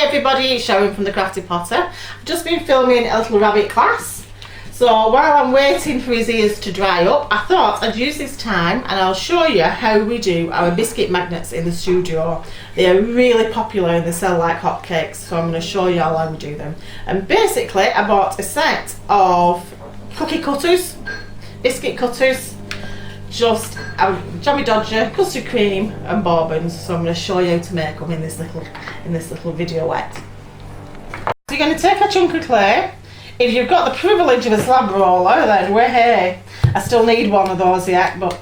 Hi everybody, it's Sharon from the Crafty Potter. I've just been filming a little rabbit class. So while I'm waiting for his ears to dry up, I thought I'd use this time and I'll show you how we do our biscuit magnets in the studio. They are really popular and they sell like hotcakes, so I'm going to show you how we do them. And basically I bought a set of cookie cutters, biscuit cutters, just Jammy Dodger, custard cream and bourbons. So I'm going to show you how to make them in this little videoette. So you're going to take a chunk of clay. If you've got the privilege of a slab roller, then hey, I still need one of those yet, but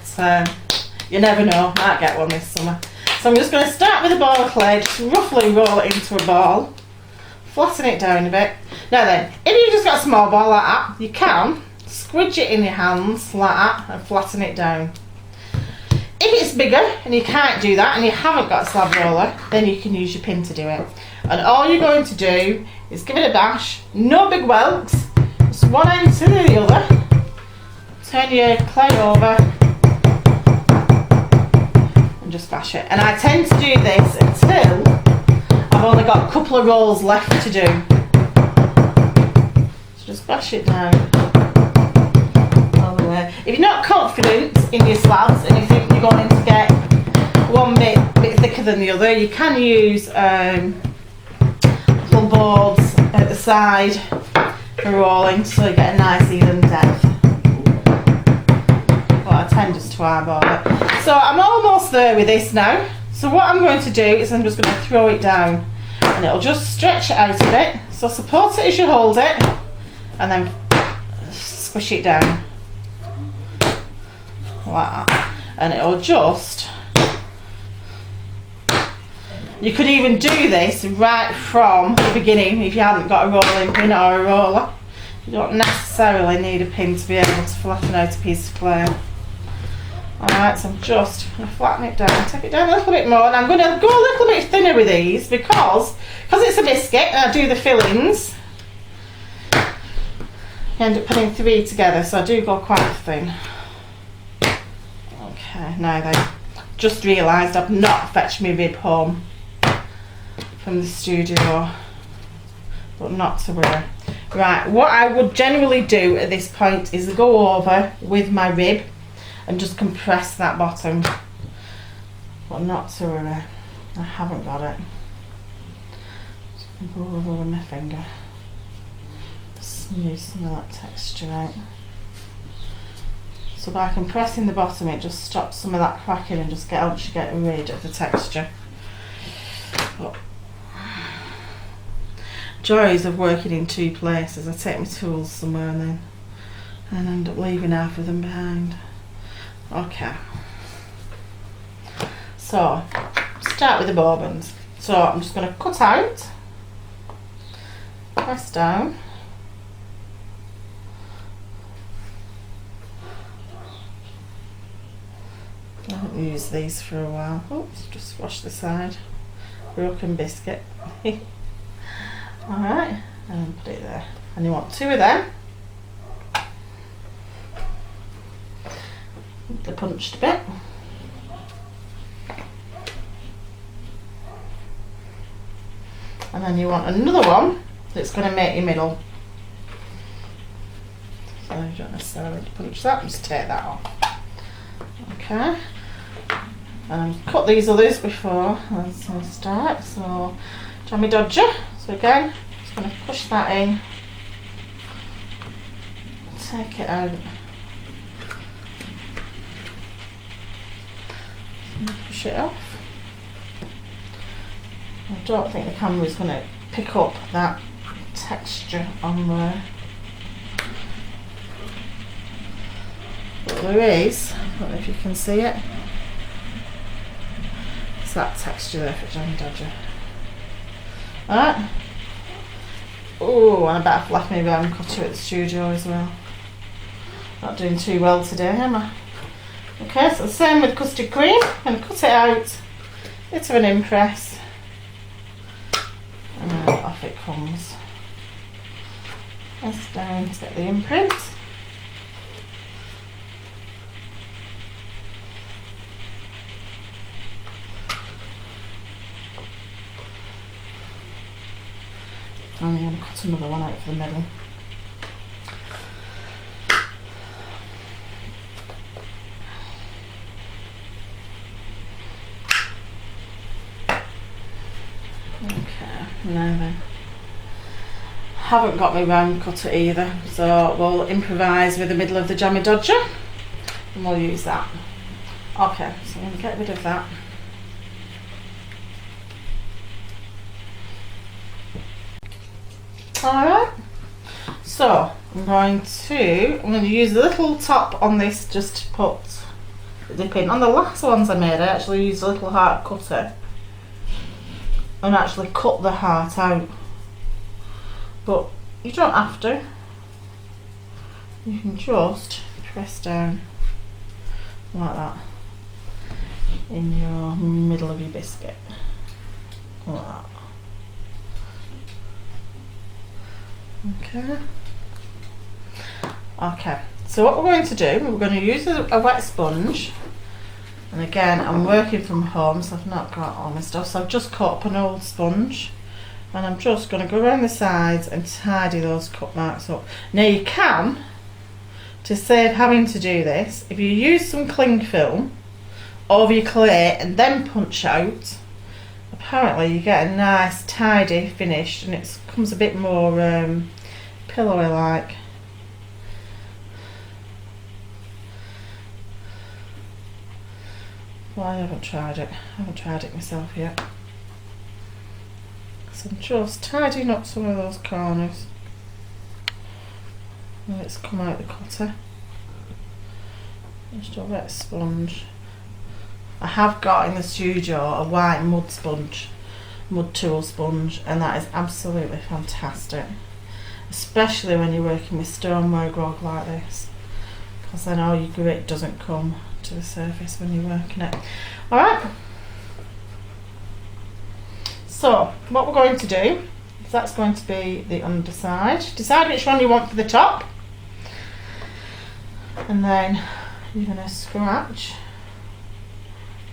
you never know, might get one this summer. So I'm just going to start with a ball of clay, just roughly roll it into a ball, flatten it down a bit. Now then, if you've just got a small ball like that, you can squidge it in your hands like that and flatten it down. If it's bigger and you can't do that and you haven't got a slab roller, then you can use your pin to do it. And all you're going to do is give it a bash, no big welts, just one end to the other, turn your clay over and just bash it. And I tend to do this until I've only got a couple of rolls left to do. So just bash it down all the way. If you're not confident in your slabs and you think you're going to get one bit thicker than the other, you can use little boards at the side for rolling so you get a nice even depth. But I tend just to eyeball it. So I'm almost there with this now. So what I'm going to do is I'm just going to throw it down and it'll just stretch it out a bit. So support it as you hold it and then squish it down like that, and it'll just, you could even do this right from the beginning if you haven't got a rolling pin or a roller. You don't necessarily need a pin to be able to flatten out a piece of clay. Alright, so I'm just going to flatten it down, take it down a little bit more, and I'm going to go a little bit thinner with these because it's a biscuit and I do the fillings. You end up putting 3 together, so I do go quite thin. Okay, now then, just realised I've not fetched my rib home from the studio, but not to worry. Right, what I would generally do at this point is go over with my rib and just compress that bottom, but not to worry, I haven't got it. Just go over with my finger, smooth some of that texture out. So by compressing the bottom, it just stops some of that cracking and just helps you get rid of the texture. But joys of working in 2 places. I take my tools somewhere and end up leaving half of them behind. Okay. So start with the bourbons. So I'm just going to cut out, press down. I haven't used these for a while. Oops, just wash the side. Broken biscuit. Alright, and put it there. And you want 2 of them. They're punched a bit. And then you want another one that's going to make your middle. So you don't necessarily punch that, just take that off. Okay. And cut these others before I start. So Jammy Dodger. So again, just going to push that in, take it out, and push it off. I don't think the camera is going to pick up that texture on there, but there is. I don't know if you can see it. It's that texture there for Jammy Dodger. Alright. Oh, and I bet I've left my round cutter at the studio as well. Not doing too well today, am I? Okay, so the same with custard cream. I'm going to cut it out, bit of an impress, and then off it comes. Press down to get the imprint. And I'm going to cut another one out for the middle. Okay, now then. Haven't got my round cutter either, so we'll improvise with the middle of the jammy dodger and we'll use that. Okay, so I'm going to get rid of that. Alright, so I'm going to use the little top on this just to put the dip in. On the last ones I made, I actually used a little heart cutter and actually cut the heart out. But you don't have to. You can just press down like that in your middle of your biscuit. Like that. Okay. Okay, so what we're going to do, we're going to use a wet sponge. And again, I'm working from home, so I've not got all my stuff. So I've just cut up an old sponge. And I'm just going to go around the sides and tidy those cut marks up. Now you can, to save having to do this, if you use some cling film over your clay and then punch out, apparently you get a nice tidy finish and it comes a bit more pillowy like. Well, I haven't tried it. I haven't tried it myself yet. So I'm just tidying up some of those corners. Let's come out the cutter. Just a wet sponge. I have got in the studio a white mud sponge, mud tool sponge, and that is absolutely fantastic. Especially when you're working with stoneware grog like this, because then all your grit doesn't come to the surface when you're working it. Alright. So what we're going to do is that's going to be the underside. Decide which one you want for the top, and then you're going to scratch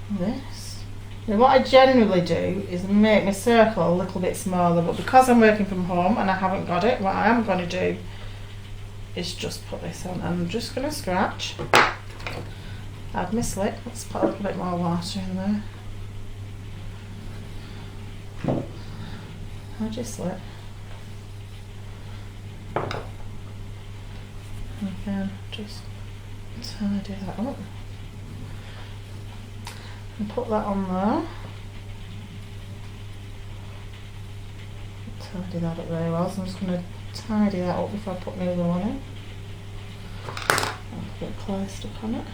this. Now what I generally do is make my circle a little bit smaller, but because I'm working from home and I haven't got it, what I am going to do is just put this on, and I'm just going to scratch. Add my slip. Let's put a little bit more water in there. I'll just slip. Again, just tidy that up. And put that on there. Tidy that up very well. So I'm just going to tidy that up before I put my other one in. I'll put a bit of clay stuck on it.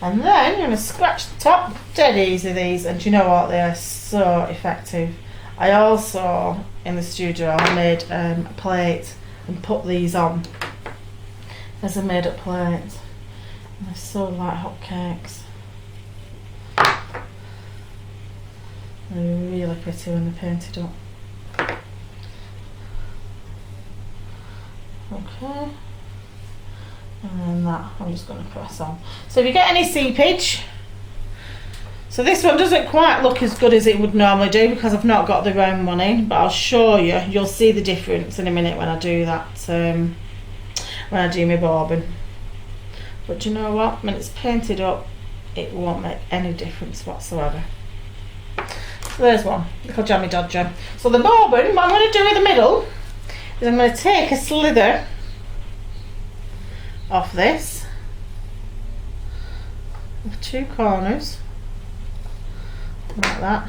And then you're going to scratch the top, dead easy these, and you know what, they are so effective. I also, in the studio, I made a plate and put these on as a made up plate. And they're so like hotcakes. They're really pretty when they're painted up. Okay. And then that I'm just going to press on. So if you get any seepage, so this one doesn't quite look as good as it would normally do because I've not got the round one in, but I'll show you, you'll see the difference in a minute when I do that, when I do my bobbin. But do you know what, when it's painted up it won't make any difference whatsoever. So there's one, little jammy dodger. So the bobbin, what I'm going to do in the middle is I'm going to take a slither off this with two corners like that.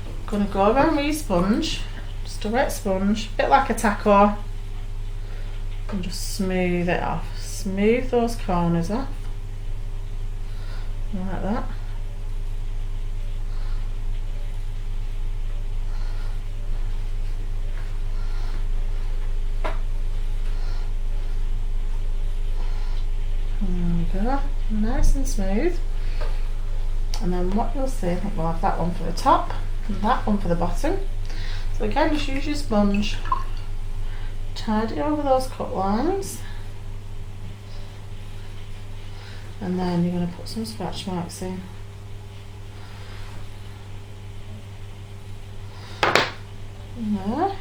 I'm going to go around with your sponge, just a wet sponge, a bit like a taco, and just smooth it off. Smooth those corners off like that. There we go, nice and smooth. And then what you'll see, I think we'll have that one for the top and that one for the bottom. So again, just use your sponge, tidy over those cut lines, and then you're going to put some scratch marks in. there.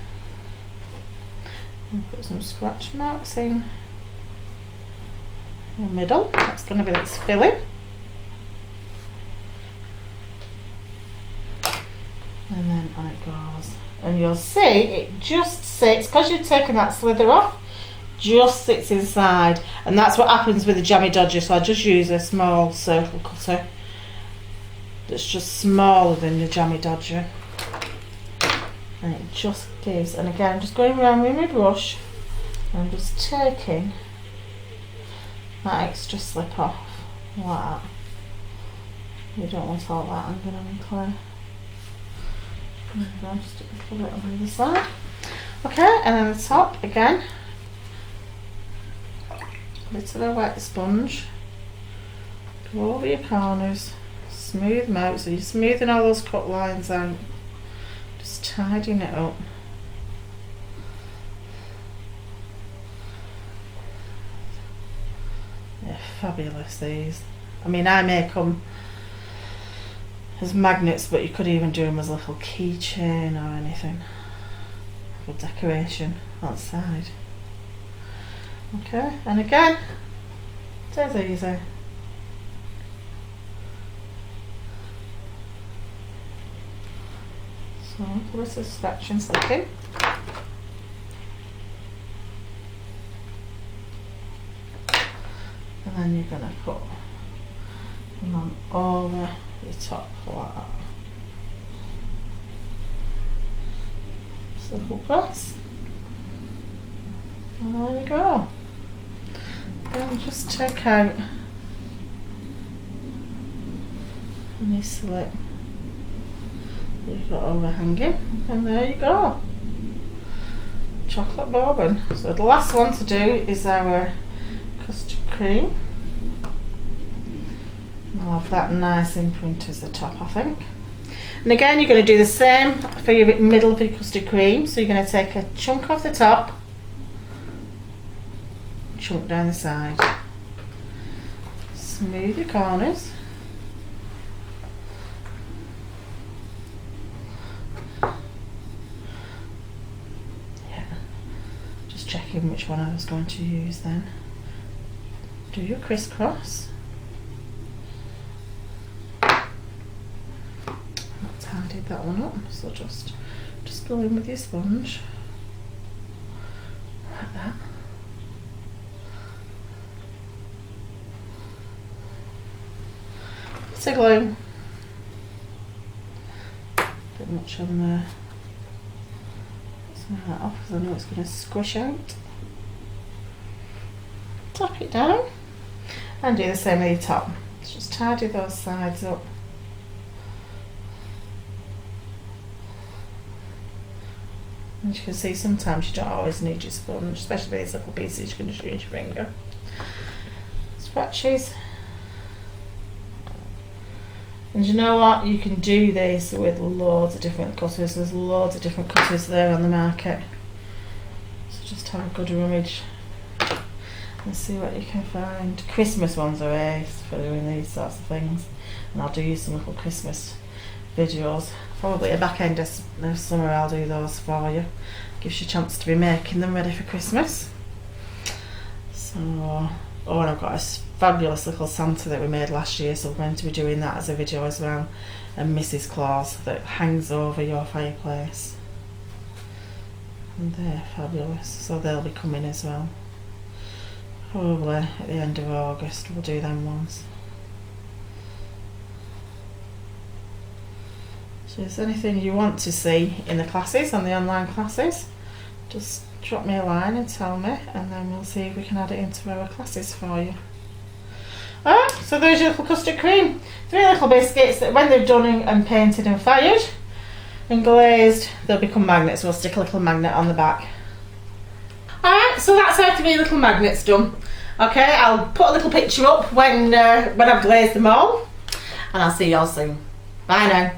And put some scratch marks in the middle. That's going to be its filling. And then on it goes. And you'll see it just sits, because you've taken that slither off, just sits inside. And that's what happens with the jammy dodger. So I just use a small circle cutter that's just smaller than the jammy dodger. And it just gives, and again I'm just going around with my brush and I'm just taking that extra slip off like that. You don't want all that hanging on clear. Just a little bit on the other side. Okay, and then the top again. A little bit of wet sponge. Go over your corners, smooth them out, so you're smoothing all those cut lines out. Just tidying it up. They're fabulous, these. I mean, I make them as magnets, but you could even do them as a little keychain or anything for decoration outside. Okay, and again, dead easy. So a little scratch and slicking. And then you're going to put them on over your top like that. Simple press. And there you go. Then just take out any slip you've got overhanging, and there you go. Chocolate bourbon. So the last one to do is our custard cream. I'll have that nice imprint as the top, I think. And again, you're going to do the same for your middle of your custard cream. So you're going to take a chunk off the top, chunk down the side, smooth your corners. Checking which one I was going to use then. Do your crisscross. I tidied that one up, so just go in with your sponge like that. Bit of glue. Bit much on there. That off because I know it's going to squish out. Tap it down and do the same with your top. Just tidy those sides up. As you can see, sometimes you don't always need your sponge, especially with these little pieces you can just use your finger. Scratches. And you know what? You can do this with loads of different cutters. There's loads of different cutters there on the market. So just have a good rummage and see what you can find. Christmas ones are ace for doing these sorts of things. And I'll do some little Christmas videos. Probably at the back end of summer I'll do those for you. Gives you a chance to be making them ready for Christmas. So, oh, and I've got a fabulous little Santa that we made last year, so we're going to be doing that as a video as well. And Mrs. Claus that hangs over your fireplace. And they're fabulous, so they'll be coming as well. Probably at the end of August we'll do them ones. So if there's anything you want to see in the classes, on the online classes, just drop me a line and tell me, and then we'll see if we can add it into our classes for you. Alright, so there's your little custard cream. 3 little biscuits that when they're done and painted and fired and glazed, they'll become magnets. We'll stick a little magnet on the back. Alright, so that's how 3 little magnets done. Okay, I'll put a little picture up when I've glazed them all, and I'll see you all soon. Bye now.